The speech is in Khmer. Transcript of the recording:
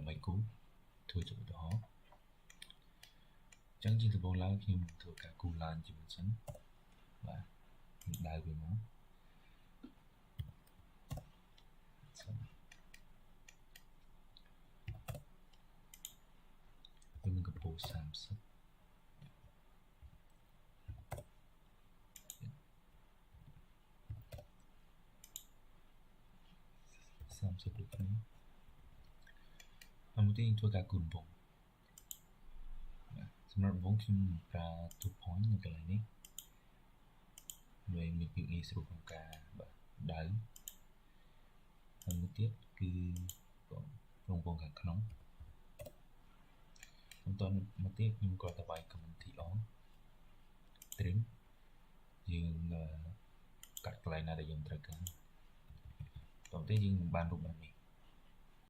ដើម្បីគូធ្វើជាឧទាហរណ៍ចឹងជាដំបូងឡើយខ្ញុំធ្វើការគូឡានជាមុនសិនបាទខ្ញុំដៅវាមកវាមានកម្ពស់30ដូចគ្នាហើយមួយទៀតធ្វើការគូដំបងសម្រាប់ដំបងខ្ញុំប្រើ two point នៅកន្លែងនេះវាមានភាពងាយស្រួលក្នុងការដៅហើយមួយទៀតគឺរង្វង់ខាងក្នុងបន្តមកទៀតខ្ញុំក៏តែវាយ command T on trim យើងកាត់កន្លែងណាដែលយើងត្រូវការតោះទេយើងបានរូបបែបនេះ